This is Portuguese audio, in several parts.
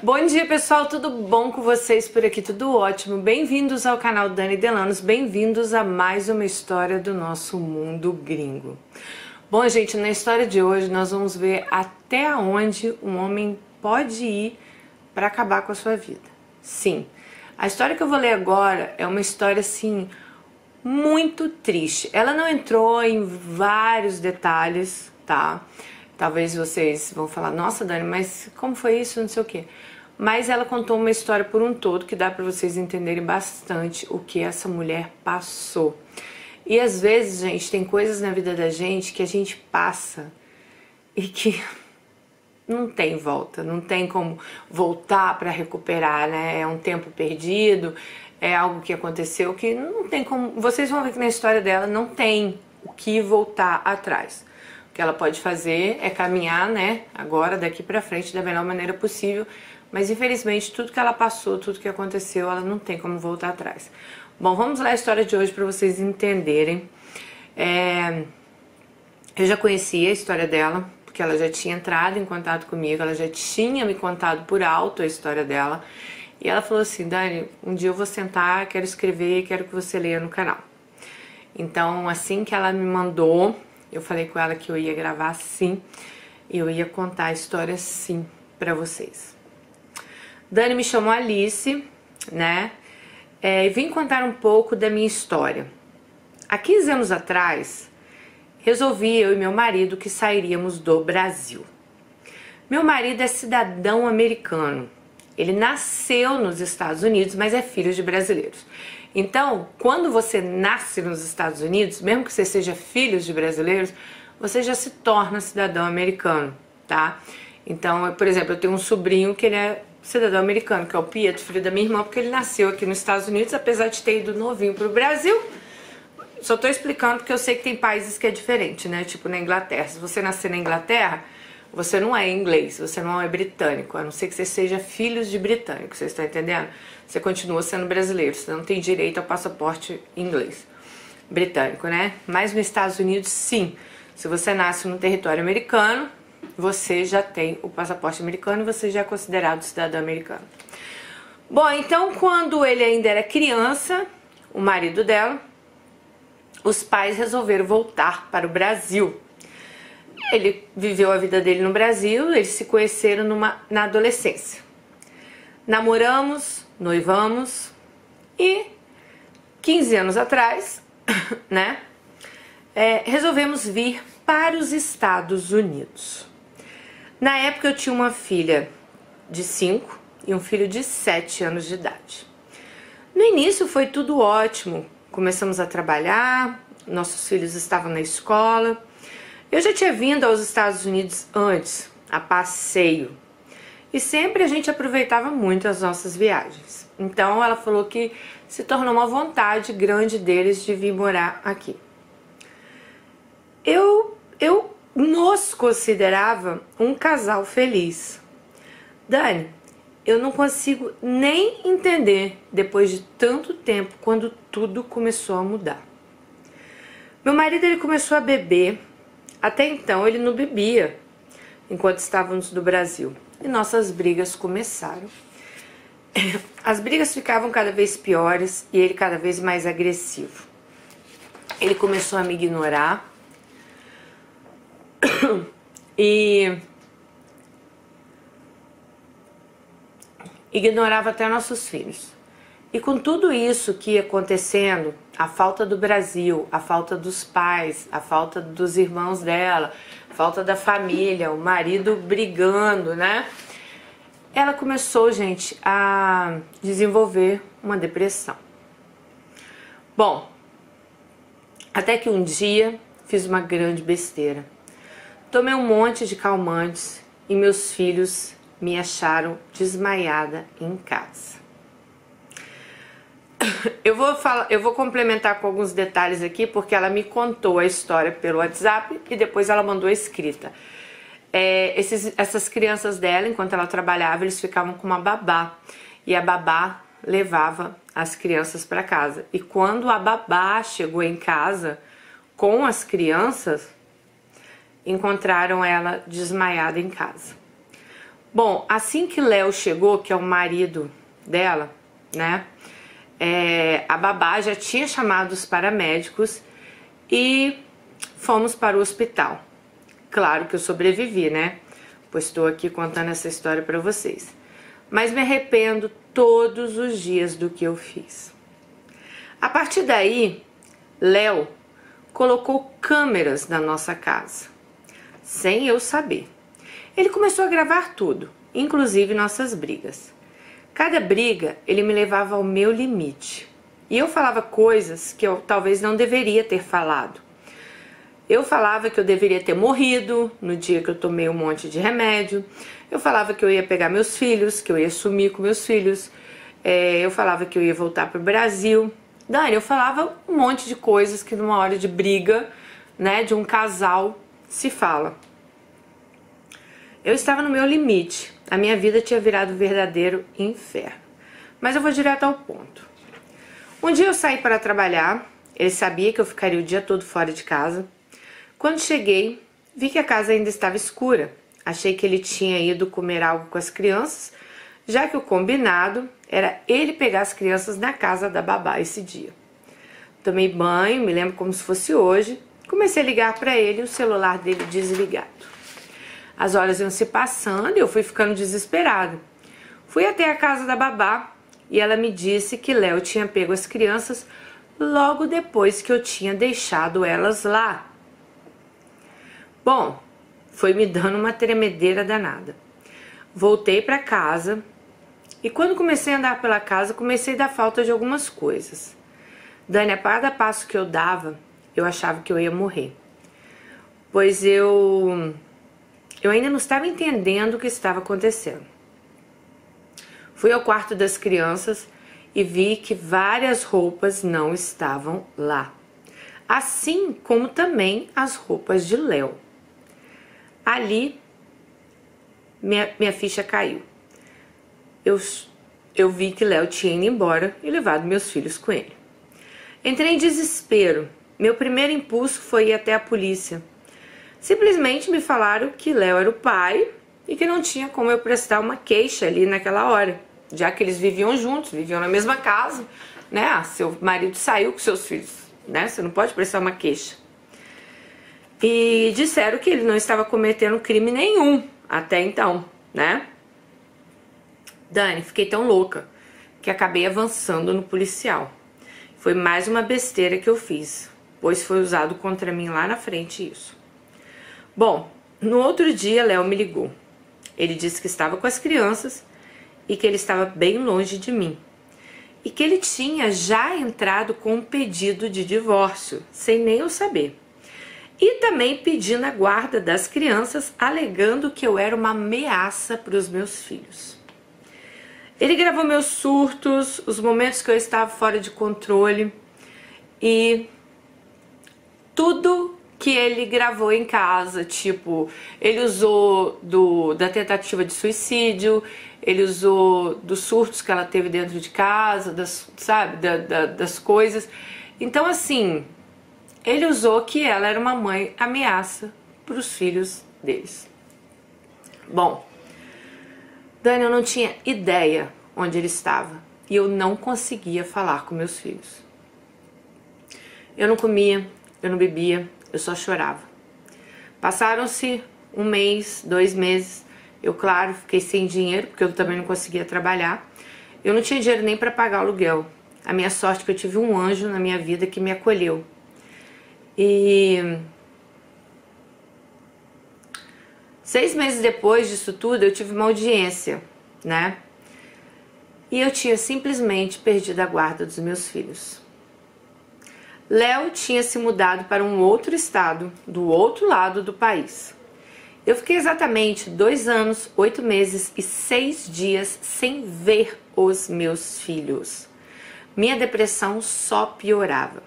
Bom dia, pessoal, tudo bom com vocês por aqui? Tudo ótimo. Bem-vindos ao canal Dani Delanos, bem-vindos a mais uma história do nosso mundo gringo. Bom, gente, na história de hoje nós vamos ver até onde um homem pode ir para acabar com a sua vida. Sim, a história que eu vou ler agora é uma história, assim, muito triste. Ela não entrou em vários detalhes, tá? Talvez vocês vão falar, nossa, Dani, mas como foi isso? Não sei o quê. Mas ela contou uma história por um todo que dá para vocês entenderem bastante o que essa mulher passou. E às vezes, gente, tem coisas na vida da gente que a gente passa e que não tem volta, não tem como voltar para recuperar, né? É um tempo perdido, é algo que aconteceu que não tem como. Vocês vão ver que na história dela não tem o que voltar atrás. O que ela pode fazer é caminhar, né, agora, daqui pra frente, da melhor maneira possível, mas infelizmente tudo que ela passou, tudo que aconteceu, ela não tem como voltar atrás. Bom, vamos lá a história de hoje para vocês entenderem. Eu já conhecia a história dela, porque ela já tinha entrado em contato comigo, ela já tinha me contado por alto a história dela, e ela falou assim, Dani, um dia eu vou sentar, quero escrever, quero que você leia no canal. Então, assim que ela me mandou, eu falei com ela que eu ia gravar sim, e eu ia contar a história sim pra vocês. Dani me chamou Alice, né, e vim contar um pouco da minha história. Há 15 anos atrás, resolvi eu e meu marido que sairíamos do Brasil. Meu marido é cidadão americano. Ele nasceu nos Estados Unidos, mas é filho de brasileiros. Então, quando você nasce nos Estados Unidos, mesmo que você seja filho de brasileiros, você já se torna cidadão americano, tá? Então, por exemplo, eu tenho um sobrinho que ele é cidadão americano, que é o Pietro, filho da minha irmã, porque ele nasceu aqui nos Estados Unidos, apesar de ter ido novinho pro Brasil. Só tô explicando porque eu sei que tem países que é diferente, né? Tipo na Inglaterra. Se você nascer na Inglaterra, você não é inglês, você não é britânico, a não ser que você seja filhos de britânicos, vocês estão entendendo? Você continua sendo brasileiro, você não tem direito ao passaporte inglês, britânico, né? Mas nos Estados Unidos, sim. Se você nasce no território americano, você já tem o passaporte americano e você já é considerado cidadão americano. Bom, então quando ele ainda era criança, o marido dela, os pais resolveram voltar para o Brasil. Ele viveu a vida dele no Brasil, eles se conheceram na adolescência. Namoramos, noivamos e 15 anos atrás, né, resolvemos vir para os Estados Unidos. Na época eu tinha uma filha de 5 e um filho de 7 anos de idade. No início foi tudo ótimo, começamos a trabalhar, nossos filhos estavam na escola. Eu já tinha vindo aos Estados Unidos antes, a passeio, e sempre a gente aproveitava muito as nossas viagens. Então ela falou que se tornou uma vontade grande deles de vir morar aqui. Eu nos considerava um casal feliz. Dani, eu não consigo nem entender, depois de tanto tempo, quando tudo começou a mudar. Meu marido ele começou a beber. Até então ele não bebia enquanto estávamos no Brasil e nossas brigas começaram. As brigas ficavam cada vez piores e ele cada vez mais agressivo. Ele começou a me ignorar e ignorava até nossos filhos. E com tudo isso que ia acontecendo, a falta do Brasil, a falta dos pais, a falta dos irmãos dela, a falta da família, o marido brigando, né? Ela começou, gente, a desenvolver uma depressão. Bom, até que um dia fiz uma grande besteira. Tomei um monte de calmantes e meus filhos me acharam desmaiada em casa. Eu vou complementar com alguns detalhes aqui, porque ela me contou a história pelo WhatsApp e depois ela mandou a escrita. Essas crianças dela, enquanto ela trabalhava, eles ficavam com uma babá. E a babá levava as crianças para casa. E quando a babá chegou em casa com as crianças, encontraram ela desmaiada em casa. Bom, assim que Léo chegou, que é o marido dela, né? A babá já tinha chamado os paramédicos e fomos para o hospital. Claro que eu sobrevivi, né? Pois estou aqui contando essa história para vocês. Mas me arrependo todos os dias do que eu fiz. A partir daí, Léo colocou câmeras na nossa casa, sem eu saber. Ele começou a gravar tudo, inclusive nossas brigas. Cada briga, ele me levava ao meu limite. E eu falava coisas que eu talvez não deveria ter falado. Eu falava que eu deveria ter morrido no dia que eu tomei um monte de remédio. Eu falava que eu ia pegar meus filhos, que eu ia sumir com meus filhos. Eu falava que eu ia voltar para o Brasil. Dani, eu falava um monte de coisas que numa hora de briga, né, de um casal, se fala. Eu estava no meu limite. A minha vida tinha virado um verdadeiro inferno. Mas eu vou direto ao ponto. Um dia eu saí para trabalhar. Ele sabia que eu ficaria o dia todo fora de casa. Quando cheguei, vi que a casa ainda estava escura. Achei que ele tinha ido comer algo com as crianças, já que o combinado era ele pegar as crianças na casa da babá esse dia. Tomei banho, me lembro como se fosse hoje. Comecei a ligar para ele e o celular dele desligado. As horas iam se passando e eu fui ficando desesperado. Fui até a casa da babá e ela me disse que Léo tinha pego as crianças logo depois que eu tinha deixado elas lá. Bom, foi me dando uma tremedeira danada. Voltei para casa e quando comecei a andar pela casa, comecei a dar falta de algumas coisas. Dani, a cada passo que eu dava, eu achava que eu ia morrer. Pois eu ainda não estava entendendo o que estava acontecendo. Fui ao quarto das crianças e vi que várias roupas não estavam lá. Assim como também as roupas de Léo. Ali, minha ficha caiu. Eu vi que Léo tinha ido embora e levado meus filhos com ele. Entrei em desespero. Meu primeiro impulso foi ir até a polícia. Simplesmente me falaram que Léo era o pai e que não tinha como eu prestar uma queixa ali naquela hora, já que eles viviam juntos, viviam na mesma casa, né? Seu marido saiu com seus filhos, né? Você não pode prestar uma queixa. E disseram que ele não estava cometendo crime nenhum até então, né? Dani, fiquei tão louca que acabei avançando no policial. Foi mais uma besteira que eu fiz, pois foi usado contra mim lá na frente isso. Bom, no outro dia Léo me ligou. Ele disse que estava com as crianças e que ele estava bem longe de mim. E que ele tinha já entrado com um pedido de divórcio, sem nem eu saber. E também pedindo a guarda das crianças, alegando que eu era uma ameaça para os meus filhos. Ele gravou meus surtos, os momentos que eu estava fora de controle e tudo que ele gravou em casa, tipo, ele usou da tentativa de suicídio, ele usou dos surtos que ela teve dentro de casa, das coisas. Então, assim, ele usou que ela era uma mãe ameaça para os filhos deles. Bom, Dani, eu não tinha ideia onde ele estava e eu não conseguia falar com meus filhos. Eu não comia, eu não bebia, eu só chorava. Passaram-se 1 mês, 2 meses. Eu, claro, fiquei sem dinheiro porque eu também não conseguia trabalhar. Eu não tinha dinheiro nem para pagar o aluguel. A minha sorte é que eu tive um anjo na minha vida que me acolheu. E 6 meses depois disso tudo, eu tive uma audiência, né? E eu tinha simplesmente perdido a guarda dos meus filhos. Léo tinha se mudado para um outro estado, do outro lado do país. Eu fiquei exatamente 2 anos, 8 meses e 6 dias sem ver os meus filhos. Minha depressão só piorava.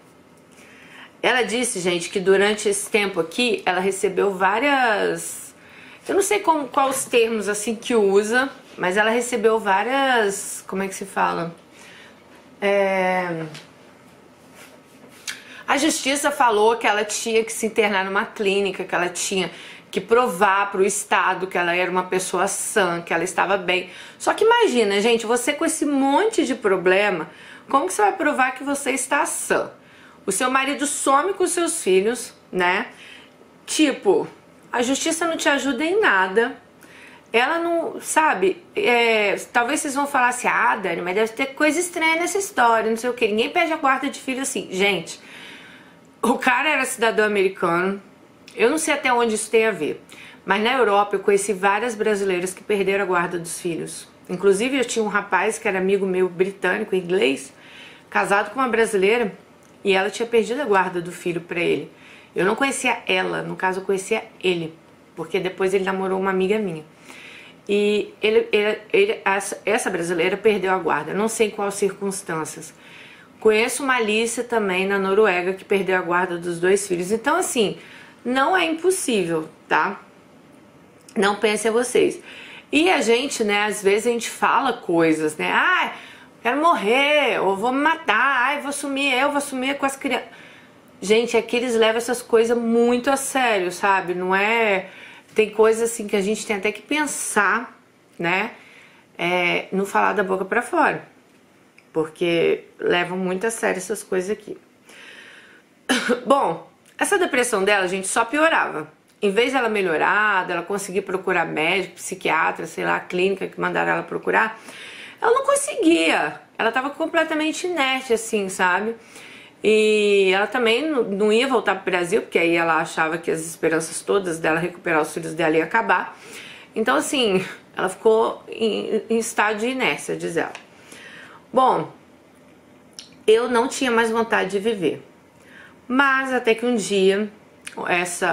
Ela disse, gente, que durante esse tempo aqui, ela recebeu várias... Eu não sei quais os termos assim que usa, mas ela recebeu várias... Como é que se fala? A justiça falou que ela tinha que se internar numa clínica, que provar para o Estado que ela era uma pessoa sã, que ela estava bem. Só que imagina, gente, você com esse monte de problema, como que você vai provar que você está sã? O seu marido some com os seus filhos, né? Tipo, a justiça não te ajuda em nada. Ela não, sabe, talvez vocês vão falar assim, ah, Dani, mas deve ter coisa estranha nessa história, não sei o que. Ninguém perde a guarda de filho assim. Gente, o cara era cidadão americano, eu não sei até onde isso tem a ver, mas na Europa eu conheci várias brasileiras que perderam a guarda dos filhos. Inclusive eu tinha um rapaz que era amigo meu britânico, inglês, casado com uma brasileira, e ela tinha perdido a guarda do filho pra ele. Eu não conhecia ela, no caso eu conhecia ele, porque depois ele namorou uma amiga minha. E essa brasileira perdeu a guarda, não sei em quais circunstâncias. Conheço uma Alice também na Noruega que perdeu a guarda dos 2 filhos. Então assim, não é impossível, tá? Não pensem vocês. E a gente, né, às vezes a gente fala coisas, né? Ah, quero morrer, ou vou me matar, ai, eu vou sumir com as crianças. Gente, é que eles levam essas coisas muito a sério, sabe? Não é... Tem coisas assim que a gente tem até que pensar, né? Não falar da boca pra fora. Porque levam muito a sério essas coisas aqui. Bom, essa depressão dela, gente, só piorava. Em vez dela melhorar, dela conseguir procurar médico, psiquiatra, sei lá, clínica que mandaram ela procurar, ela não conseguia. Ela tava completamente inerte, assim, sabe? E ela também não ia voltar pro Brasil, porque aí ela achava que as esperanças todas dela recuperar os filhos dela ia acabar. Então, assim, ela ficou em estado de inércia, diz ela. Bom, eu não tinha mais vontade de viver. Mas até que um dia,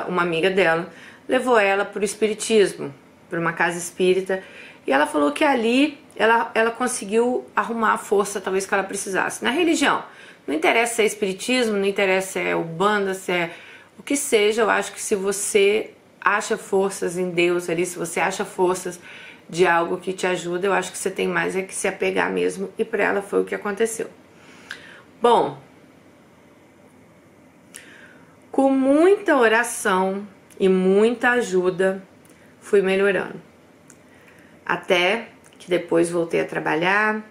uma amiga dela levou ela pro espiritismo, para uma casa espírita, e ela falou que ali ela conseguiu arrumar a força talvez que ela precisasse. Na religião, não interessa se é espiritismo, não interessa se é umbanda, se é o que seja, eu acho que se você acha forças em Deus ali, se você acha forças de algo que te ajuda, eu acho que você tem mais é que se apegar mesmo, e para ela foi o que aconteceu. Bom, com muita oração e muita ajuda, fui melhorando. Até que depois voltei a trabalhar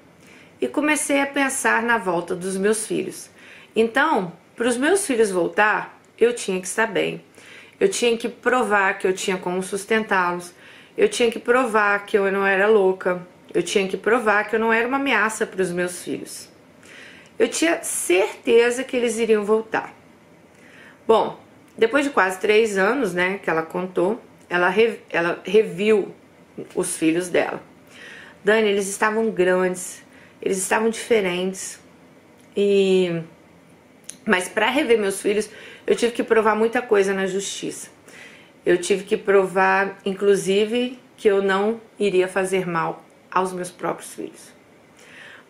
e comecei a pensar na volta dos meus filhos. Então, para os meus filhos voltar, eu tinha que estar bem. Eu tinha que provar que eu tinha como sustentá-los. Eu tinha que provar que eu não era louca. Eu tinha que provar que eu não era uma ameaça para os meus filhos. Eu tinha certeza que eles iriam voltar. Bom, depois de quase 3 anos, né, que ela contou, ela reviu os filhos dela. Dani, eles estavam grandes, eles estavam diferentes. Mas para rever meus filhos, eu tive que provar muita coisa na justiça. Eu tive que provar, inclusive, que eu não iria fazer mal aos meus próprios filhos.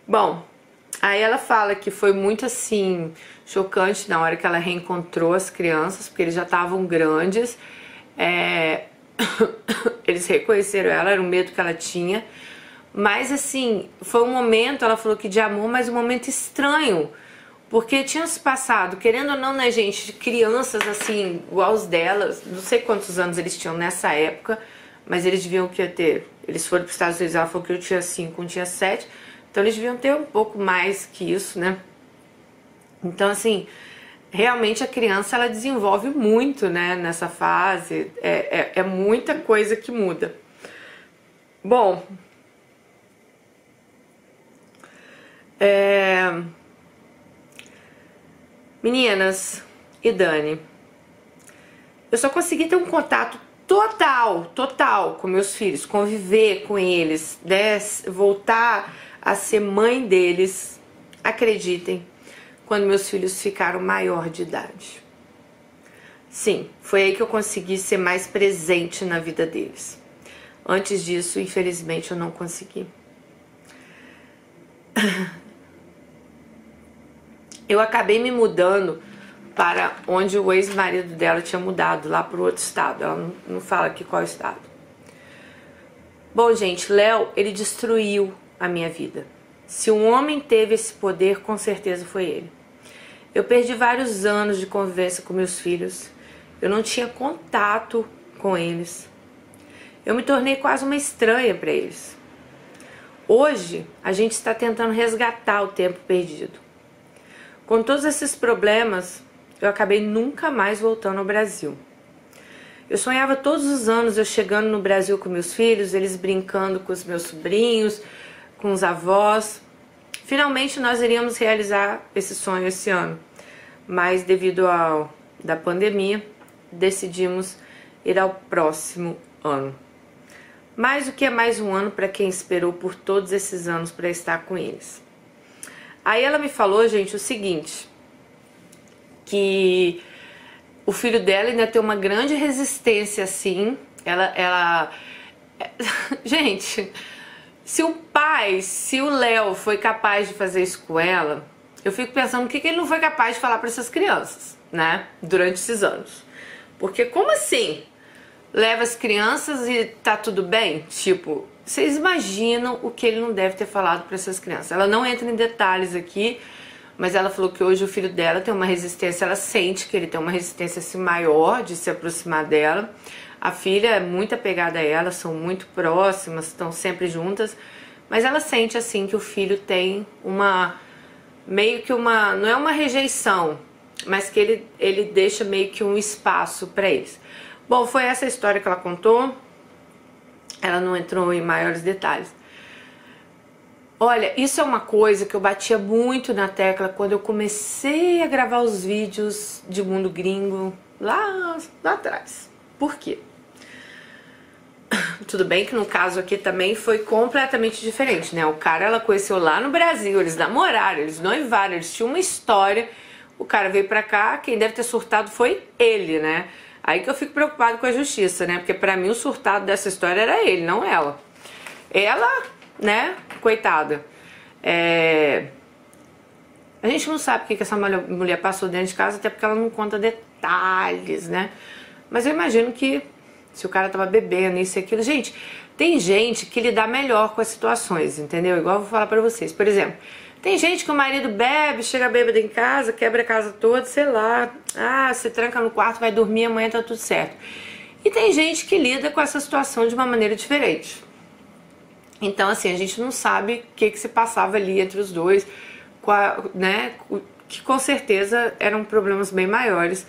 Bom, aí ela fala que foi muito assim chocante na hora que ela reencontrou as crianças, porque eles já estavam grandes. Eles reconheceram ela, era um medo que ela tinha. Mas assim, foi um momento, ela falou que de amor, mas um momento estranho. Porque tinham se passado, querendo ou não, né, gente, de crianças assim, igual os delas, não sei quantos anos eles tinham nessa época, mas eles deviam ter, eles foram para os Estados Unidos, ela falou que eu tinha 5, um tinha 7, então eles deviam ter um pouco mais que isso, né? Então, assim, realmente a criança, ela desenvolve muito, né, nessa fase, é muita coisa que muda. Bom, meninas e Dani, eu só consegui ter um contato total com meus filhos, conviver com eles, né, voltar a ser mãe deles, acreditem, quando meus filhos ficaram maior de idade. Sim, foi aí que eu consegui ser mais presente na vida deles. Antes disso, infelizmente, eu não consegui. Eu acabei me mudando para onde o ex-marido dela tinha mudado, lá para o outro estado. Ela não fala aqui qual estado. Bom, gente, Léo, ele destruiu a minha vida. Se um homem teve esse poder, com certeza foi ele. Eu perdi vários anos de convivência com meus filhos. Eu não tinha contato com eles. Eu me tornei quase uma estranha para eles. Hoje, a gente está tentando resgatar o tempo perdido. Com todos esses problemas, eu acabei nunca mais voltando ao Brasil. Eu sonhava todos os anos eu chegando no Brasil com meus filhos, eles brincando com os meus sobrinhos, com os avós. Finalmente nós iríamos realizar esse sonho esse ano, mas devido da pandemia, decidimos ir ao próximo ano. Mas o que é mais um ano para quem esperou por todos esses anos para estar com eles? Aí ela me falou, gente, o seguinte, que o filho dela ainda tem uma grande resistência, assim, gente, se o Léo foi capaz de fazer isso com ela, eu fico pensando o que ele não foi capaz de falar para essas crianças, né, durante esses anos. Porque como assim? Leva as crianças e tá tudo bem? Tipo, vocês imaginam o que ele não deve ter falado para essas crianças. Ela não entra em detalhes aqui, mas ela falou que hoje o filho dela tem uma resistência, ela sente que ele tem uma resistência assim, maior de se aproximar dela. A filha é muito apegada a ela, são muito próximas, estão sempre juntas, mas ela sente assim que o filho tem meio que não é uma rejeição, mas que ele deixa meio que um espaço para eles. Bom, foi essa a história que ela contou, ela não entrou em maiores detalhes. Olha, isso é uma coisa que eu batia muito na tecla quando eu comecei a gravar os vídeos de Mundo Gringo lá atrás. Por quê? Tudo bem que no caso aqui também foi completamente diferente, né? O cara ela conheceu lá no Brasil, eles namoraram, eles noivaram, eles tinham uma história. O cara veio pra cá, quem deve ter surtado foi ele, né? Aí que eu fico preocupado com a justiça, né? Porque pra mim o surtado dessa história era ele, não ela. Ela, né? Coitada. A gente não sabe o que essa mulher passou dentro de casa, até porque ela não conta detalhes, né? Mas eu imagino que se o cara tava bebendo, isso e aquilo... Gente, tem gente que lida melhor com as situações, entendeu? Igual eu vou falar pra vocês. Por exemplo, tem gente que o marido bebe, chega bêbado em casa, quebra a casa toda, sei lá. Ah, se tranca no quarto, vai dormir, amanhã tá tudo certo. E tem gente que lida com essa situação de uma maneira diferente. Então, assim, a gente não sabe o que se passava ali entre os dois, né? Que com certeza eram problemas bem maiores.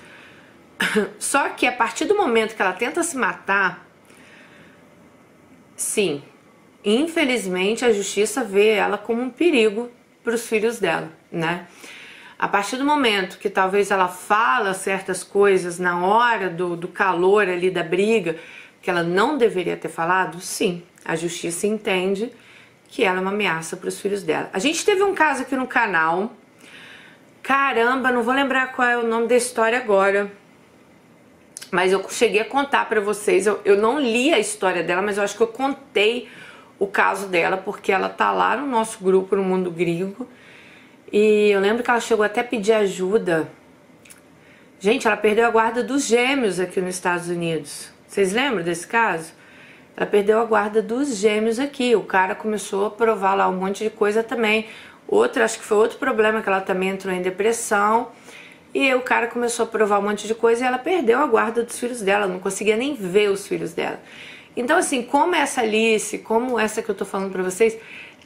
Só que a partir do momento que ela tenta se matar, sim, infelizmente a justiça vê ela como um perigo para os filhos dela, né? A partir do momento que talvez ela fala certas coisas na hora do calor ali da briga, que ela não deveria ter falado, sim, a justiça entende que ela é uma ameaça para os filhos dela. A gente teve um caso aqui no canal, caramba, não vou lembrar qual é o nome da história agora, mas eu cheguei a contar para vocês, eu não li a história dela, mas eu acho que eu contei o caso dela, porque ela tá lá no nosso grupo, no Mundo Gringo, e eu lembro que ela chegou até a pedir ajuda. Gente, ela perdeu a guarda dos gêmeos aqui nos Estados Unidos. Vocês lembram desse caso? Ela perdeu a guarda dos gêmeos aqui, o cara começou a provar lá um monte de coisa também. Acho que foi outro problema, que ela também entrou em depressão, e o cara começou a provar um monte de coisa e ela perdeu a guarda dos filhos dela, não conseguia nem ver os filhos dela. Então, assim, como essa Alice, como essa que eu tô falando pra vocês,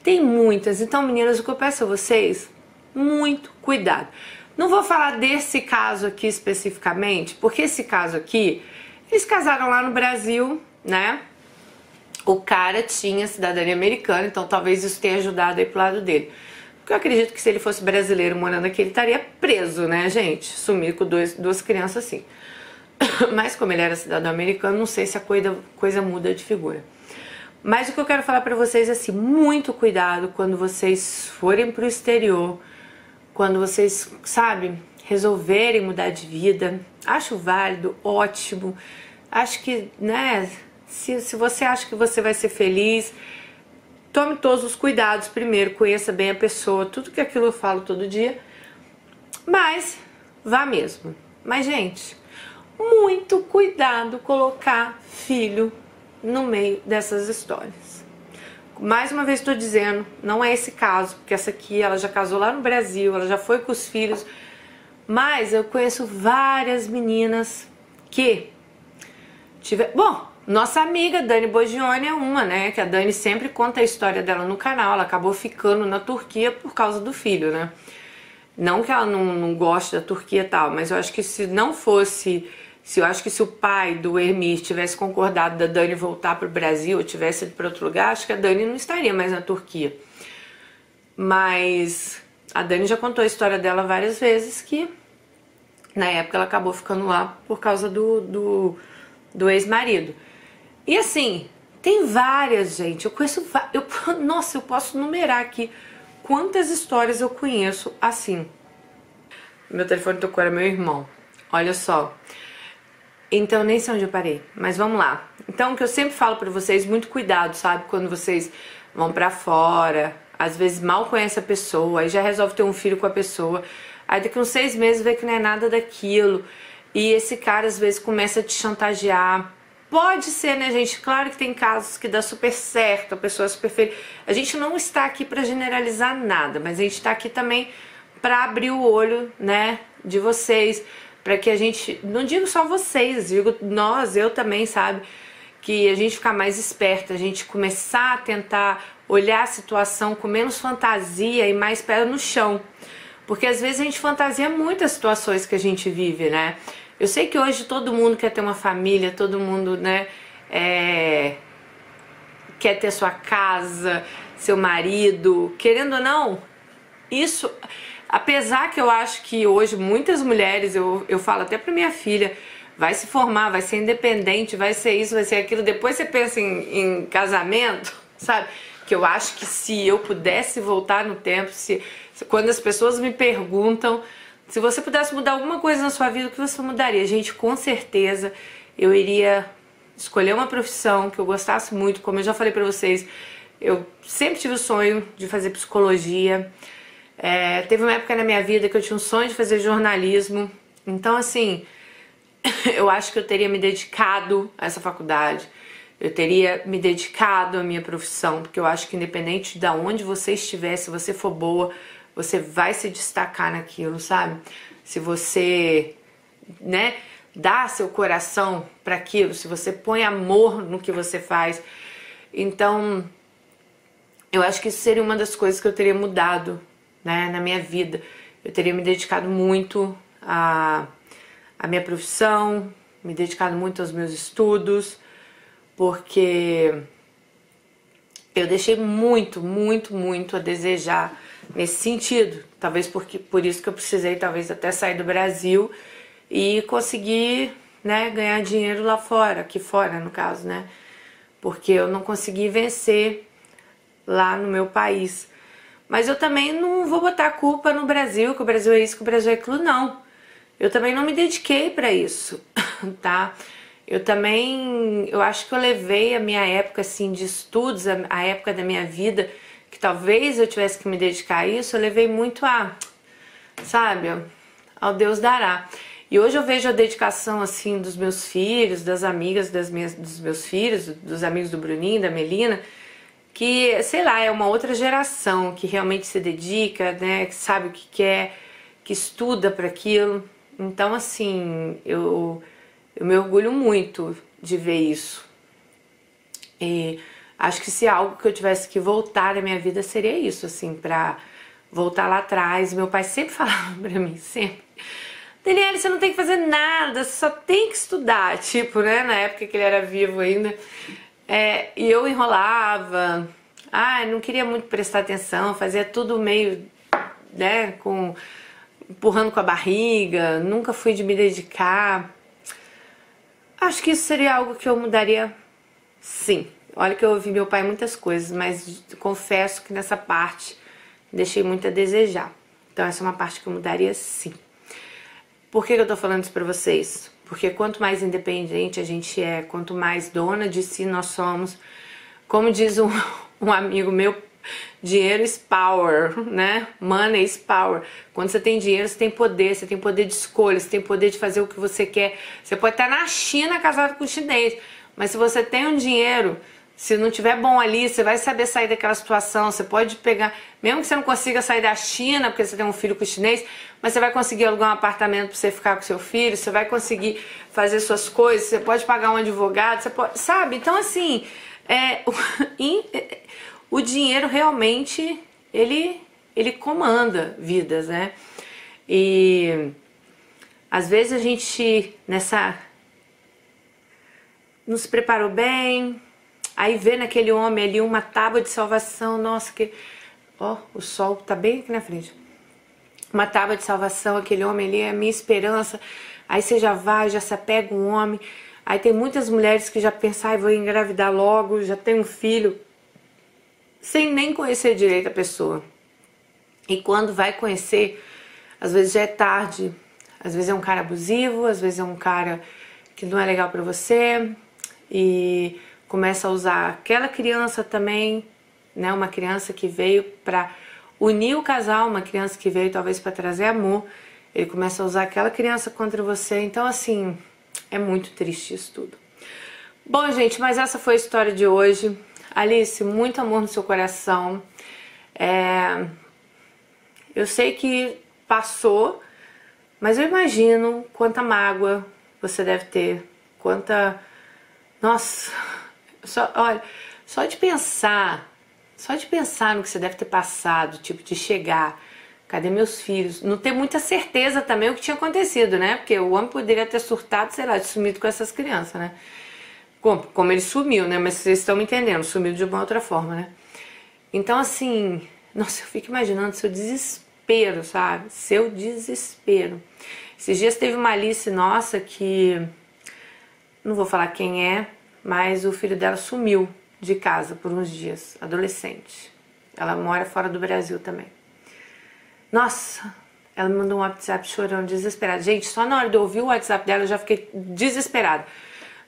tem muitas. Então, meninas, o que eu peço a vocês, muito cuidado. Não vou falar desse caso aqui especificamente, porque esse caso aqui, eles casaram lá no Brasil, né? O cara tinha cidadania americana, então talvez isso tenha ajudado aí pro lado dele. Porque eu acredito que se ele fosse brasileiro morando aqui, ele estaria preso, né, gente? Sumir com duas crianças assim. Mas como ele era cidadão americano, não sei se a coisa muda de figura. Mas o que eu quero falar pra vocês é assim, muito cuidado quando vocês forem pro exterior, quando vocês, sabe, resolverem mudar de vida. Acho válido, ótimo. Acho que, né, se você acha que você vai ser feliz, tome todos os cuidados primeiro, conheça bem a pessoa, tudo que aquilo eu falo todo dia, mas vá mesmo. Mas, gente, muito cuidado colocar filho no meio dessas histórias. Mais uma vez estou dizendo, não é esse caso, porque essa aqui ela já casou lá no Brasil, ela já foi com os filhos, mas eu conheço várias meninas que Bom, nossa amiga Dani Bogione é uma, né? Que a Dani sempre conta a história dela no canal. Ela acabou ficando na Turquia por causa do filho, né? Não que ela não goste da Turquia e tal, mas eu acho que se não fosse... eu acho que se o pai do Hermir tivesse concordado da Dani voltar para o Brasil ou tivesse ido para outro lugar, acho que a Dani não estaria mais na Turquia. Mas a Dani já contou a história dela várias vezes, que na época ela acabou ficando lá por causa do ex-marido. E assim, tem várias, gente. Eu conheço... Nossa, eu posso numerar aqui quantas histórias eu conheço assim. Meu telefone tocou, era meu irmão. Olha só. Então, nem sei onde eu parei, mas vamos lá. Então, o que eu sempre falo pra vocês, muito cuidado, sabe? Quando vocês vão pra fora, às vezes mal conhece a pessoa, aí já resolve ter um filho com a pessoa, aí daqui uns 6 meses vê que não é nada daquilo, e esse cara às vezes começa a te chantagear. Pode ser, né, gente? Claro que tem casos que dá super certo, a pessoa é super feliz. A gente não está aqui pra generalizar nada, mas a gente tá aqui também pra abrir o olho, né, de vocês, para que a gente, não digo só vocês, digo nós, eu também, sabe? Que a gente ficar mais esperta, a gente começar a tentar olhar a situação com menos fantasia e mais pé no chão. Porque às vezes a gente fantasia muitas situações que a gente vive, né? Eu sei que hoje todo mundo quer ter uma família, todo mundo, né, quer ter sua casa, seu marido, querendo ou não, isso... Apesar que eu acho que hoje muitas mulheres, eu falo até pra minha filha, vai se formar, vai ser independente, vai ser isso, vai ser aquilo, depois você pensa em casamento, sabe? Que eu acho que se eu pudesse voltar no tempo, quando as pessoas me perguntam, se você pudesse mudar alguma coisa na sua vida, o que você mudaria? Gente, com certeza eu iria escolher uma profissão que eu gostasse muito, como eu já falei pra vocês, eu sempre tive o sonho de fazer psicologia. Teve uma época na minha vida que eu tinha um sonho de fazer jornalismo, então assim, eu acho que eu teria me dedicado a essa faculdade, eu teria me dedicado à minha profissão, porque eu acho que independente de onde você estiver, se você for boa, você vai se destacar naquilo, sabe? Se você, né, dá seu coração para aquilo, se você põe amor no que você faz, então eu acho que isso seria uma das coisas que eu teria mudado, né, na minha vida. Eu teria me dedicado muito à minha profissão, me dedicado muito aos meus estudos, porque eu deixei muito a desejar nesse sentido. Talvez por isso que eu precisei, talvez até sair do Brasil e conseguir, né, ganhar dinheiro lá fora, aqui fora no caso, né, porque eu não consegui vencer lá no meu país. Mas eu também não vou botar a culpa no Brasil, que o Brasil é isso, que o Brasil é aquilo, não. Eu também não me dediquei pra isso, tá? Eu acho que eu levei a minha época, assim, de estudos, a época da minha vida, que talvez eu tivesse que me dedicar a isso, eu levei muito sabe, ao Deus dará. E hoje eu vejo a dedicação, assim, dos meus filhos, das amigas dos meus filhos, dos amigos do Bruninho, da Melina, que, sei lá, é uma outra geração que realmente se dedica, né, que sabe o que quer, que estuda para aquilo. Então, assim, eu me orgulho muito de ver isso. E acho que se algo que eu tivesse que voltar na minha vida seria isso, assim, pra voltar lá atrás. Meu pai sempre falava pra mim, sempre: Daniela, você não tem que fazer nada, você só tem que estudar. Tipo, né, na época que ele era vivo ainda. E eu enrolava, não queria muito prestar atenção, fazia tudo meio, né, empurrando com a barriga, nunca fui de me dedicar. Acho que isso seria algo que eu mudaria, sim. Olha que eu ouvi meu pai muitas coisas, mas confesso que nessa parte deixei muito a desejar. Então essa é uma parte que eu mudaria, sim. Por que eu tô falando isso pra vocês? Porque quanto mais independente a gente é, quanto mais dona de si nós somos, como diz um amigo meu, dinheiro is power, né? Money is power. Quando você tem dinheiro, você tem poder de escolha, você tem poder de fazer o que você quer. Você pode estar na China casado com um chinês, mas se você tem um dinheiro, Se não tiver bom ali, você vai saber sair daquela situação. Você pode pegar, mesmo que você não consiga sair da China, porque você tem um filho com chinês, mas você vai conseguir alugar um apartamento para você ficar com seu filho, você vai conseguir fazer suas coisas, você pode pagar um advogado, você pode, sabe? Então, assim, o dinheiro realmente, ele comanda vidas, né? E às vezes a gente não se preparou bem, aí vê naquele homem ali uma tábua de salvação, nossa, o sol tá bem aqui na frente. Uma tábua de salvação, aquele homem ali é a minha esperança. Aí você já vai, já se apega um homem. Aí tem muitas mulheres que já pensam, vou engravidar logo, já tem um filho, sem nem conhecer direito a pessoa. E quando vai conhecer, às vezes já é tarde. Às vezes é um cara abusivo, às vezes é um cara que não é legal pra você. E começa a usar aquela criança também, né? Uma criança que veio pra unir o casal, uma criança que veio talvez pra trazer amor. Ele começa a usar aquela criança contra você. Então, assim, é muito triste isso tudo. Bom, gente, mas essa foi a história de hoje. Alice, muito amor no seu coração. Eu sei que passou, mas eu imagino quanta mágoa você deve ter, Nossa, olha, só de pensar no que você deve ter passado, tipo, de chegar, cadê meus filhos? Não ter muita certeza também o que tinha acontecido, né? Porque o homem poderia ter surtado, sei lá, de sumido com essas crianças, né? Como ele sumiu, né? Mas vocês estão me entendendo, sumiu de uma outra forma, né? Então, assim, nossa, eu fico imaginando seu desespero, sabe? Seu desespero. Esses dias teve uma Alice nossa que, não vou falar quem é, mas o filho dela sumiu de casa por uns dias, adolescente. Ela mora fora do Brasil também. Nossa, ela me mandou um WhatsApp chorando, desesperada. Gente, só na hora de eu ouvir o WhatsApp dela eu já fiquei desesperada.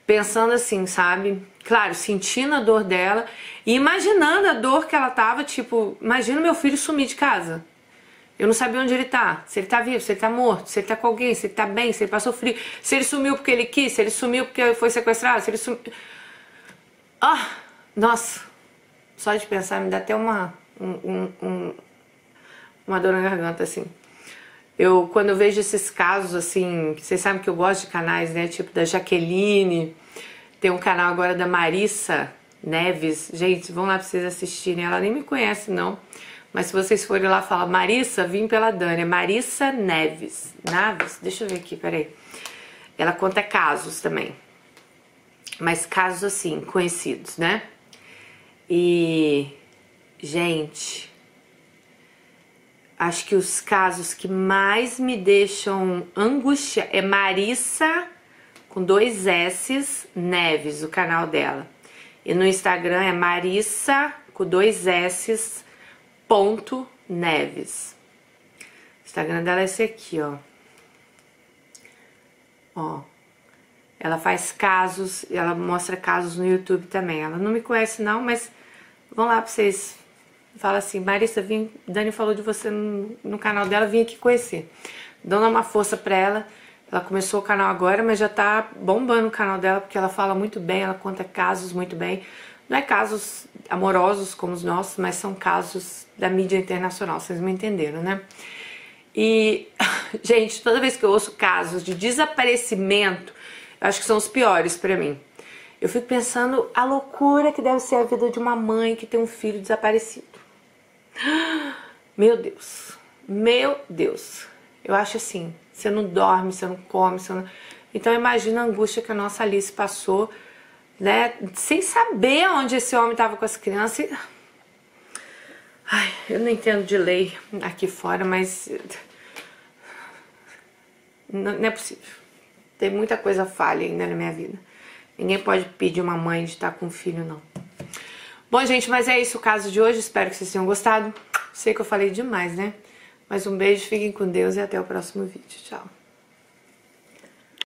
Pensando assim, sabe? Claro, sentindo a dor dela e imaginando a dor que ela tava, tipo, imagina meu filho sumir de casa. Eu não sabia onde ele tá, se ele tá vivo, se ele tá morto, se ele tá com alguém, se ele tá bem, se ele passou frio, se ele sumiu porque ele quis, se ele sumiu porque foi sequestrado, se ele sumiu... Nossa, só de pensar me dá até uma dor na garganta, assim. Quando eu vejo esses casos, assim, vocês sabem que eu gosto de canais, né, tipo da Jaqueline, tem um canal agora da Marissa Neves, gente, vão lá pra vocês assistirem, ela nem me conhece, não, mas se vocês forem lá falar, Marissa, vim pela Dani, é Marissa Neves, deixa eu ver aqui, peraí, ela conta casos também, mas casos, assim, conhecidos, né, e, gente... Acho que os casos que mais me deixam angustiada é Marissa, com 2 S, Neves, o canal dela. E no Instagram é Marissa, com 2 S, ponto, Neves. O Instagram dela é esse aqui, ó. Ó. Ela faz casos, ela mostra casos no YouTube também. Ela não me conhece não, mas vão lá pra vocês... Fala assim, Marissa, Dani falou de você no canal dela, vim aqui conhecer. Dando uma força pra ela. Ela começou o canal agora, mas já tá bombando o canal dela, porque ela fala muito bem, ela conta casos muito bem. Não é casos amorosos como os nossos, mas são casos da mídia internacional, vocês me entenderam, né? E, gente, toda vez que eu ouço casos de desaparecimento, eu acho que são os piores pra mim. Eu fico pensando a loucura que deve ser a vida de uma mãe que tem um filho desaparecido. Meu Deus, eu acho assim, você não dorme, você não come, você não... Então imagina a angústia que a nossa Alice passou, né, sem saber onde esse homem estava com as crianças. E... Ai, eu não entendo de lei aqui fora, mas não é possível. Tem muita coisa falha ainda na minha vida. Ninguém pode pedir uma mãe de estar com um filho, não. Bom, gente, mas é isso o caso de hoje. Espero que vocês tenham gostado. Sei que eu falei demais, né? Mas um beijo, fiquem com Deus e até o próximo vídeo. Tchau.